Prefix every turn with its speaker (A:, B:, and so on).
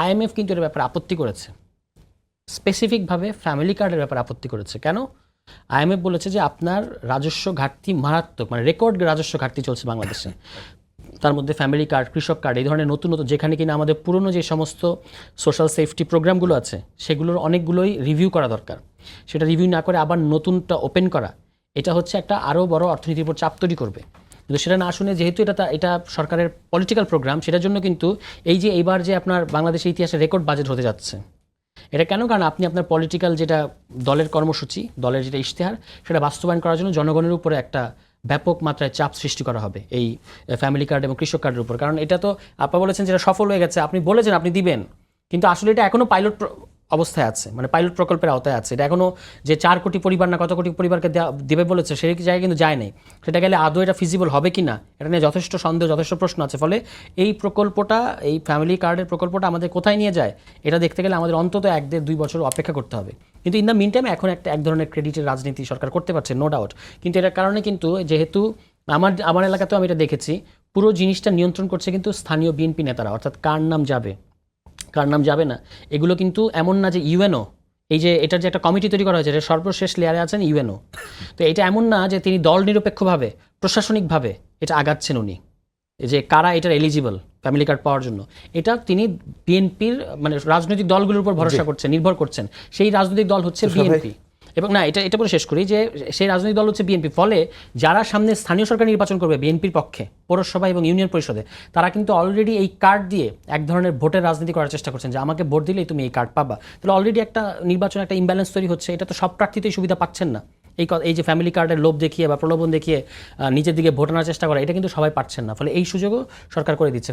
A: IMF কিন্তু এর ব্যাপারে আপত্তি করেছে, স্পেসিফিকভাবে ফ্যামিলি কার্ডের ব্যাপারে আপত্তি করেছে। কেন? আইএমএফ বলেছে যে আপনার রাজস্ব ঘাটতি মারাত্মক, মানে রেকর্ড রাজস্ব ঘাটতি চলছে বাংলাদেশে। তার মধ্যে ফ্যামিলি কার্ড, কৃষক কার্ড, এই ধরনের নতুন নতুন, যেখানে কিনা আমাদের পুরনো যে সমস্ত সোশ্যাল সেফটি প্রোগ্রামগুলো আছে সেগুলোর অনেকগুলোই রিভিউ করা দরকার। সেটা রিভিউ না করে আবার নতুনটা ওপেন করা, এটা হচ্ছে একটা আরও বড় অর্থনীতির উপর চাপ তৈরি করবে। কিন্তু সেটা না শুনে, যেহেতু এটা সরকারের পলিটিক্যাল প্রোগ্রাম, সেটার জন্য কিন্তু এই যে এইবার যে আপনার বাংলাদেশের ইতিহাসে রেকর্ড বাজেট হতে যাচ্ছে, এটা কেন? কারণ আপনি আপনার পলিটিক্যাল যেটা দলের কর্মসূচি, দলের যেটা ইশতেহার, সেটা বাস্তবায়ন করার জন্য জনগণের উপরে একটা ব্যাপক মাত্রায় চাপ সৃষ্টি করা হবে এই ফ্যামিলি কার্ড এবং কৃষক কার্ডের উপর। কারণ এটা তো আপনারা বলেছেন যেটা সফল হয়ে গেছে, আপনি বলেছেন আপনি দিবেন, কিন্তু আসলে এটা এখনও পাইলট অবস্থায় আছে, মানে পাইলট প্রকল্পের আওতায় আছে। এটা এখনও যে 4 কোটি পরিবার না কত কোটি পরিবারকে দেবে বলেছে, সেই জায়গায় কিন্তু যায় নাই। সেটা গেলে আদৌ এটা ফিজিবল হবে কি না, এটা নিয়ে যথেষ্ট সন্দেহ, যথেষ্ট প্রশ্ন আছে। ফলে এই প্রকল্পটা, এই ফ্যামিলি কার্ডের প্রকল্পটা আমাদের কোথায় নিয়ে যায়, এটা দেখতে গেলে আমাদের অন্তত 1-2 বছর অপেক্ষা করতে হবে। কিন্তু ইন দ্য মিন টাইমে এখন এক ধরনের ক্রেডিটের রাজনীতি সরকার করতে পারছে, নো ডাউট। কিন্তু এটার কারণে কিন্তু, যেহেতু আমার এলাকাতেও আমি এটা দেখেছি, পুরো জিনিসটা নিয়ন্ত্রণ করছে কিন্তু স্থানীয় বিএনপি নেতারা, অর্থাৎ কার নাম যাবে কার নাম যাবে না, এগুলো কিন্তু এমন না যে ইউএনও, এই যে এটার যে একটা কমিটি তৈরি করা হয়েছে, এটা সর্বশেষ লেয়ারে আছেন ইউএনও। তো এটা এমন না যে তিনি দল নিরপেক্ষভাবে, প্রশাসনিকভাবে এটা আগাচ্ছেন উনি, যে কারা এটার এলিজিবল ফ্যামিলি কার্ড পাওয়ার জন্য। এটা তিনি বিএনপির, মানে রাজনৈতিক দলগুলোর উপর ভরসা করছেন, নির্ভর করছেন। সেই রাজনৈতিক দল হচ্ছে বিএনপি। এবং না, এটা বলে শেষ করি যে সেই রাজনৈতিক দল হচ্ছে বিএনপি। ফলে যারা সামনে স্থানীয় সরকার নির্বাচন করবে বিএনপির পক্ষে, পৌরসভা এবং ইউনিয়ন পরিষদে, তারা কিন্তু অলরেডি এই কার্ড দিয়ে এক ধরনের ভোটের রাজনীতি করার চেষ্টা করছেন, যে আমাকে ভোট দিলেই তুমি এই কার্ড পাবা। তাহলে অলরেডি একটা নির্বাচন, একটা ইমব্যালেন্স তৈরি হচ্ছে। এটা তো সব প্রার্থীতেই সুবিধা পাচ্ছেন না। এই যে ফ্যামিলি কার্ডের লোভ দেখিয়ে বা প্রলোভন দেখিয়ে নিজের দিকে ভোট আনার চেষ্টা করা, এটা কিন্তু সবাই পাচ্ছেন না। ফলে এই সুযোগও সরকার করে দিচ্ছে।